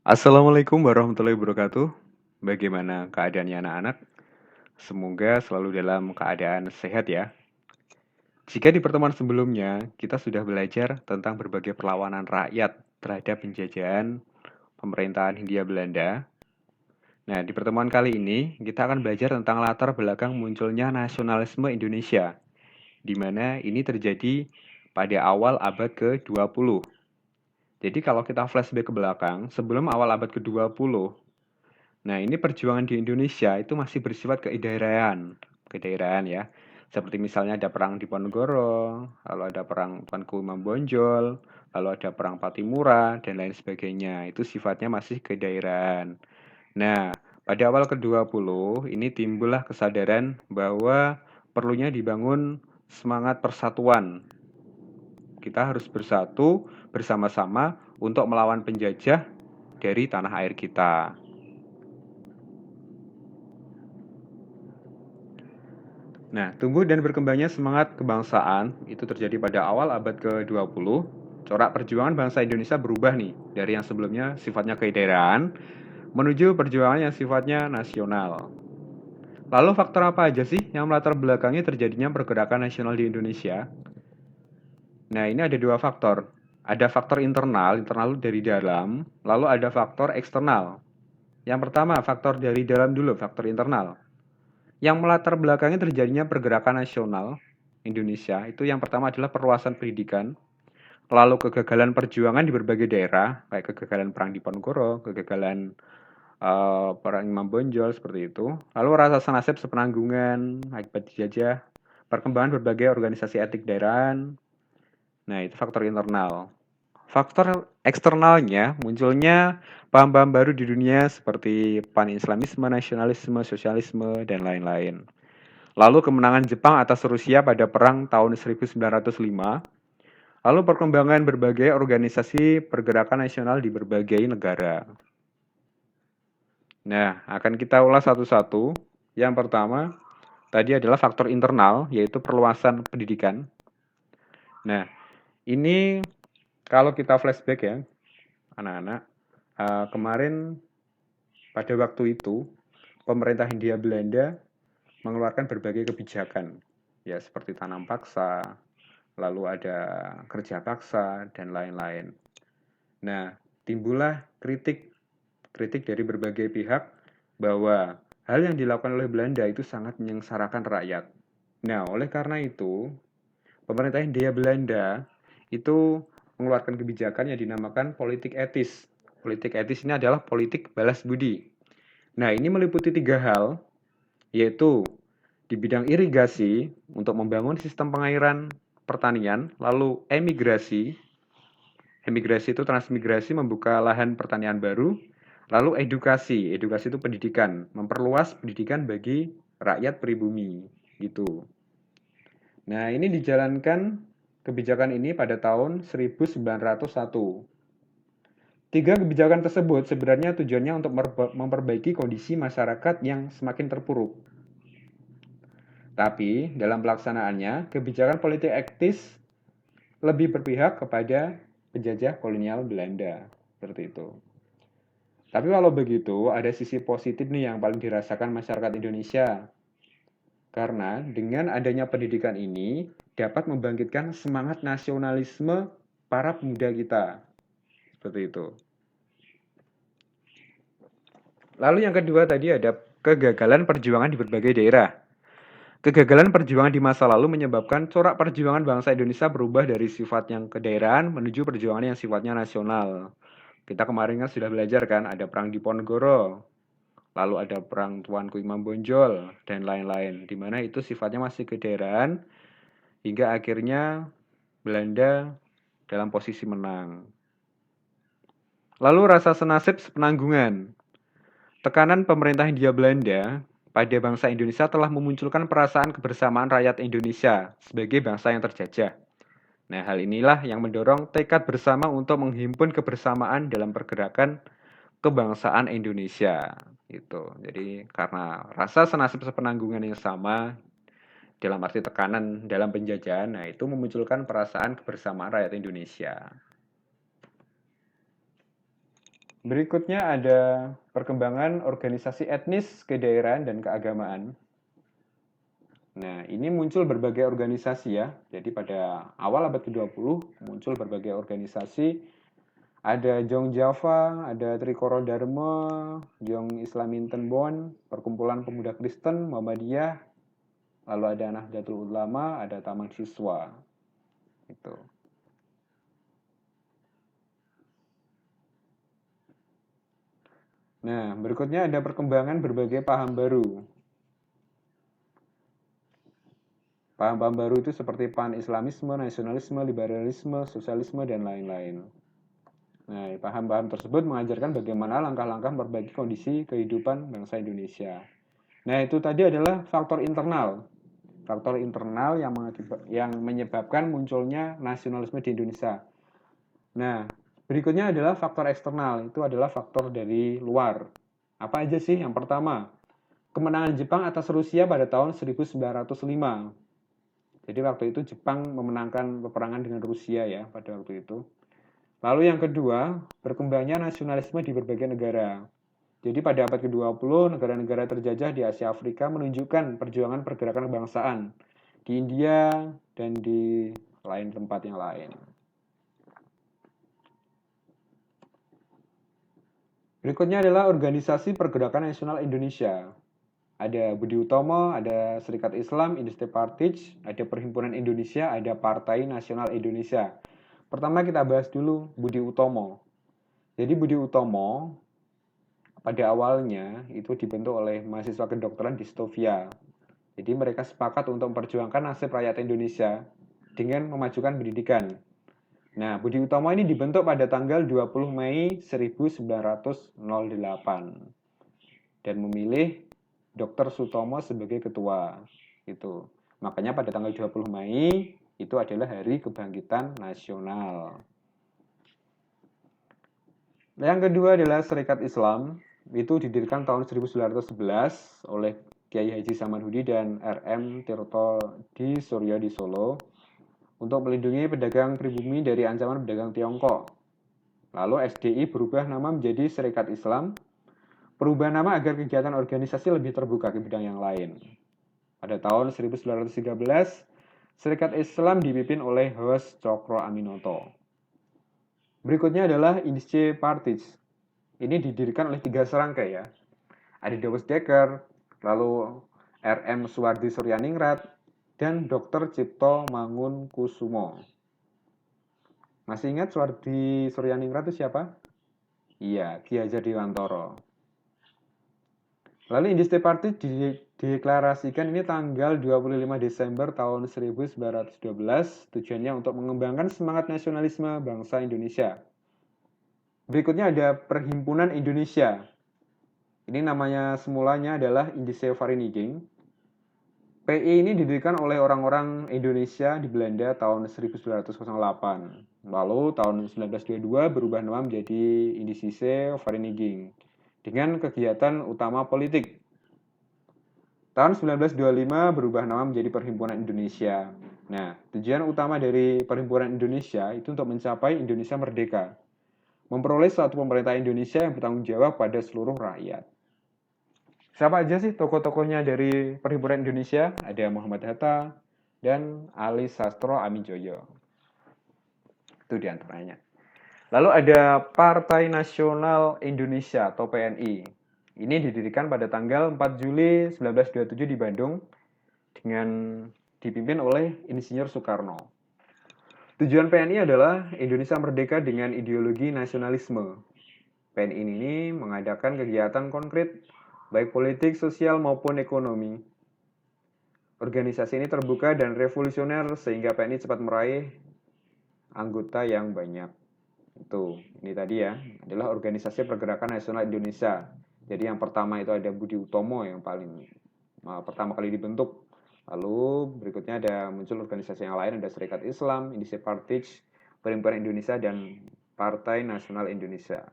Assalamualaikum warahmatullahi wabarakatuh. Bagaimana keadaannya anak-anak? Semoga selalu dalam keadaan sehat ya. Jika di pertemuan sebelumnya kita sudah belajar tentang berbagai perlawanan rakyat terhadap penjajahan pemerintahan Hindia Belanda. Nah, di pertemuan kali ini kita akan belajar tentang latar belakang munculnya nasionalisme Indonesia, di mana ini terjadi pada awal abad ke-20. Jadi kalau kita flashback ke belakang, sebelum awal abad ke-20, nah, ini perjuangan di Indonesia itu masih bersifat kedaerahan ya. Seperti misalnya ada perang Diponegoro, lalu ada perang Tuanku Imam Bonjol, lalu ada perang Patimura, dan lain sebagainya. Itu sifatnya masih kedaerahan. Nah, pada awal ke-20 ini timbullah kesadaran bahwa perlunya dibangun semangat persatuan. Kita harus bersatu bersama-sama untuk melawan penjajah dari tanah air kita. Nah, tumbuh dan berkembangnya semangat kebangsaan itu terjadi pada awal abad ke-20. Corak perjuangan bangsa Indonesia berubah nih, dari yang sebelumnya sifatnya kedaerahan menuju perjuangan yang sifatnya nasional. Lalu faktor apa aja sih yang melatar belakangi terjadinya pergerakan nasional di Indonesia? Nah, ini ada dua faktor. Ada faktor internal dari dalam, lalu ada faktor eksternal. Yang pertama, faktor dari dalam dulu, faktor internal. Yang melatar belakangi terjadinya pergerakan nasional Indonesia itu yang pertama adalah perluasan pendidikan, lalu kegagalan perjuangan di berbagai daerah, kayak kegagalan perang Diponegoro, kegagalan perang Imam Bonjol seperti itu, lalu rasa senasib sepenanggungan akibat dijajah, perkembangan berbagai organisasi etik daerahan. Nah, itu faktor internal. Faktor eksternalnya munculnya paham-paham baru di dunia seperti pan-islamisme, nasionalisme, sosialisme, dan lain-lain. Lalu kemenangan Jepang atas Rusia pada perang tahun 1905. Lalu perkembangan berbagai organisasi pergerakan nasional di berbagai negara. Nah, akan kita ulas satu-satu. Yang pertama, tadi adalah faktor internal, yaitu perluasan pendidikan. Nah, ini kalau kita flashback ya, anak-anak, kemarin pada waktu itu, pemerintah Hindia Belanda mengeluarkan berbagai kebijakan, ya seperti tanam paksa, lalu ada kerja paksa, dan lain-lain. Nah, timbullah kritik dari berbagai pihak bahwa hal yang dilakukan oleh Belanda itu sangat menyengsarakan rakyat. Nah, oleh karena itu, pemerintah Hindia Belanda itu mengeluarkan kebijakan yang dinamakan politik etis. Politik etis ini adalah politik balas budi. Nah, ini meliputi 3 hal, yaitu di bidang irigasi untuk membangun sistem pengairan pertanian, lalu emigrasi. Emigrasi itu transmigrasi membuka lahan pertanian baru, lalu edukasi. Edukasi itu pendidikan, memperluas pendidikan bagi rakyat pribumi gitu. Nah, ini dijalankan kebijakan ini pada tahun 1901. Tiga kebijakan tersebut sebenarnya tujuannya untuk memperbaiki kondisi masyarakat yang semakin terpuruk. Tapi, dalam pelaksanaannya, kebijakan politik etis lebih berpihak kepada penjajah kolonial Belanda. Seperti itu. Tapi walau begitu, ada sisi positif nih yang paling dirasakan masyarakat Indonesia. Karena dengan adanya pendidikan ini dapat membangkitkan semangat nasionalisme para pemuda kita. Seperti itu. Lalu yang kedua tadi ada kegagalan perjuangan di berbagai daerah. Kegagalan perjuangan di masa lalu menyebabkan corak perjuangan bangsa Indonesia berubah dari sifat yang kedaerahan menuju perjuangan yang sifatnya nasional. Kita kemarin kan sudah belajar kan, ada perang Diponegoro, lalu ada perang Tuanku Imam Bonjol, dan lain-lain, di mana itu sifatnya masih kedaerahan, hingga akhirnya Belanda dalam posisi menang. Lalu rasa senasib sepenanggungan. Tekanan pemerintah Hindia Belanda pada bangsa Indonesia telah memunculkan perasaan kebersamaan rakyat Indonesia sebagai bangsa yang terjajah. Nah, hal inilah yang mendorong tekad bersama untuk menghimpun kebersamaan dalam pergerakan kebangsaan Indonesia. Gitu. Jadi karena rasa senasib sepenanggungan yang sama dalam arti tekanan dalam penjajahan, nah itu memunculkan perasaan kebersamaan rakyat Indonesia. Berikutnya ada perkembangan organisasi etnis, kedaerahan, dan keagamaan. Nah, ini muncul berbagai organisasi ya. Jadi pada awal abad ke-20 muncul berbagai organisasi. Ada Jong Java, ada Trikoro Dharma, Jong Islaminten Bon, Perkumpulan Pemuda Kristen, Muhammadiyah, lalu ada Nahdlatul Ulama, ada Taman Siswa. Itu. Nah, berikutnya ada perkembangan berbagai paham baru. Paham-paham baru itu seperti pan-islamisme, nasionalisme, liberalisme, sosialisme, dan lain-lain. Nah, paham-paham tersebut mengajarkan bagaimana langkah-langkah memperbaiki kondisi kehidupan bangsa Indonesia. Nah, itu tadi adalah faktor internal. Faktor internal yang menyebabkan munculnya nasionalisme di Indonesia. Nah, berikutnya adalah faktor eksternal. Itu adalah faktor dari luar. Apa aja sih? Yang pertama, kemenangan Jepang atas Rusia pada tahun 1905. Jadi waktu itu Jepang memenangkan peperangan dengan Rusia ya pada waktu itu. Lalu yang kedua, berkembangnya nasionalisme di berbagai negara. Jadi pada abad ke-20, negara-negara terjajah di Asia Afrika menunjukkan perjuangan pergerakan kebangsaan di India dan di lain tempat yang lain. Berikutnya adalah Organisasi Pergerakan Nasional Indonesia. Ada Budi Utomo, ada Serikat Islam, Industri Partij, ada Perhimpunan Indonesia, ada Partai Nasional Indonesia. Pertama kita bahas dulu Budi Utomo. Jadi Budi Utomo pada awalnya itu dibentuk oleh mahasiswa kedokteran di Stovia. Jadi mereka sepakat untuk memperjuangkan nasib rakyat Indonesia dengan memajukan pendidikan. Nah, Budi Utomo ini dibentuk pada tanggal 20 Mei 1908 dan memilih Dr. Sutomo sebagai ketua. Itu. Makanya pada tanggal 20 Mei itu adalah Hari Kebangkitan Nasional. Yang kedua adalah Serikat Islam. Itu didirikan tahun 1911 oleh Kiai Haji Samanhudi dan R.M. Tirto di Suryo di Solo untuk melindungi pedagang pribumi dari ancaman pedagang Tiongkok. Lalu SDI berubah nama menjadi Serikat Islam. Perubahan nama agar kegiatan organisasi lebih terbuka ke bidang yang lain. Pada tahun 1913, Serikat Islam dipimpin oleh Hos Cokro Aminoto. Berikutnya adalah Industri Partij. Ini didirikan oleh 3 serangkai ya. Ada Dawes Dekker, lalu R.M. Suwardi Suryaningrat, dan Dr. Cipto Mangunkusumo. Masih ingat Suwardi Suryaningrat itu siapa? Iya, Ki Hajar Dewantara. Lalu Industri Partij dideklarasikan ini tanggal 25 Desember tahun 1912, tujuannya untuk mengembangkan semangat nasionalisme bangsa Indonesia. Berikutnya ada Perhimpunan Indonesia. Ini namanya semulanya adalah Indische Vereniging. PI ini didirikan oleh orang-orang Indonesia di Belanda tahun 1908. Lalu tahun 1922 berubah nama menjadi Indische Vereniging dengan kegiatan utama politik. Tahun 1925 berubah nama menjadi Perhimpunan Indonesia. Nah, tujuan utama dari Perhimpunan Indonesia itu untuk mencapai Indonesia merdeka. Memperoleh suatu pemerintah Indonesia yang bertanggung jawab pada seluruh rakyat. Siapa aja sih tokoh-tokohnya dari Perhimpunan Indonesia? Ada Muhammad Hatta dan Ali Sastro Amijoyo. Itu diantaranya. Lalu ada Partai Nasional Indonesia atau PNI. Ini didirikan pada tanggal 4 Juli 1927 di Bandung dengan dipimpin oleh Insinyur Soekarno. Tujuan PNI adalah Indonesia merdeka dengan ideologi nasionalisme. PNI ini mengadakan kegiatan konkret baik politik, sosial maupun ekonomi. Organisasi ini terbuka dan revolusioner sehingga PNI cepat meraih anggota yang banyak. Itu, ini tadi ya, adalah Organisasi Pergerakan Nasional Indonesia. Jadi yang pertama itu ada Budi Utomo yang paling pertama kali dibentuk. Lalu berikutnya ada muncul organisasi yang lain, ada Serikat Islam, Industri Partij, Perhimpunan Indonesia, dan Partai Nasional Indonesia.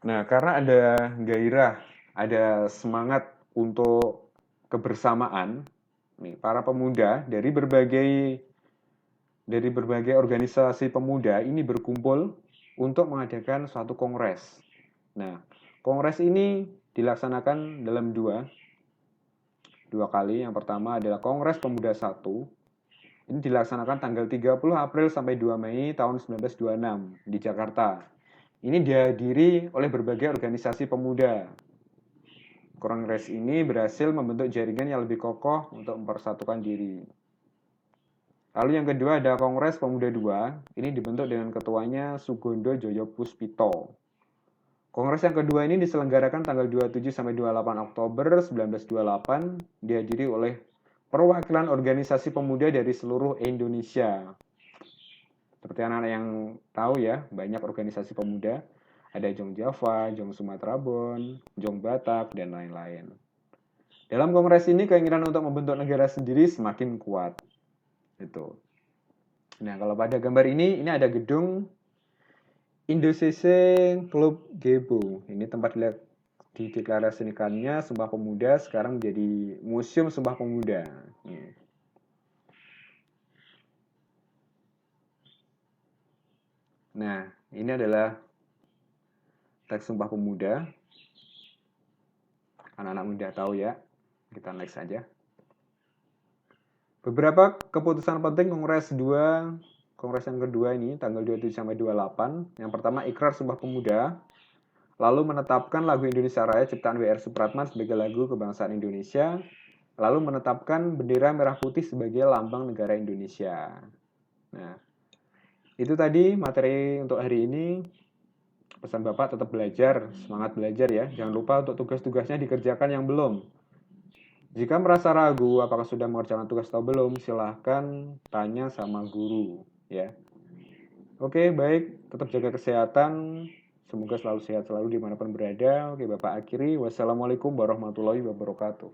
Nah, karena ada gairah, ada semangat untuk kebersamaan, nih, para pemuda dari berbagai dari berbagai organisasi pemuda ini berkumpul untuk mengadakan suatu kongres. Nah, kongres ini dilaksanakan dalam dua kali. Yang pertama adalah Kongres Pemuda 1. Ini dilaksanakan tanggal 30 April sampai 2 Mei tahun 1926 di Jakarta. Ini dihadiri oleh berbagai organisasi pemuda. Kongres ini berhasil membentuk jaringan yang lebih kokoh untuk mempersatukan diri. Lalu yang kedua ada Kongres Pemuda 2. Ini dibentuk dengan ketuanya Sugondo Joyo Puspito. Kongres yang kedua ini diselenggarakan tanggal 27 sampai 28 Oktober 1928, dihadiri oleh perwakilan organisasi pemuda dari seluruh Indonesia. Seperti anak-anak yang tahu ya, banyak organisasi pemuda. Ada Jong Java, Jong Sumatera Bon, Jong Batak, dan lain-lain. Dalam kongres ini keinginan untuk membentuk negara sendiri semakin kuat. Itu. Nah, kalau pada gambar ini ada gedung Indonesia Club Gebo. Ini tempat dideklarasikannya Sumpah Pemuda sekarang menjadi Museum Sumpah Pemuda. Nah, ini adalah teks Sumpah Pemuda. Anak-anak muda tahu ya. Kita next saja. Beberapa keputusan penting Kongres yang kedua ini tanggal 27 sampai 28. Yang pertama ikrar Sumpah Pemuda. Lalu menetapkan lagu Indonesia Raya ciptaan W.R. Supratman sebagai lagu kebangsaan Indonesia. Lalu menetapkan bendera merah putih sebagai lambang negara Indonesia. Nah, itu tadi materi untuk hari ini. Pesan Bapak tetap belajar, semangat belajar ya. Jangan lupa untuk tugas-tugasnya dikerjakan yang belum. Jika merasa ragu apakah sudah mengerjakan tugas atau belum, silahkan tanya sama guru ya. Oke, baik. Tetap jaga kesehatan. Semoga selalu sehat selalu dimanapun berada. Oke, Bapak akhiri. Wassalamualaikum warahmatullahi wabarakatuh.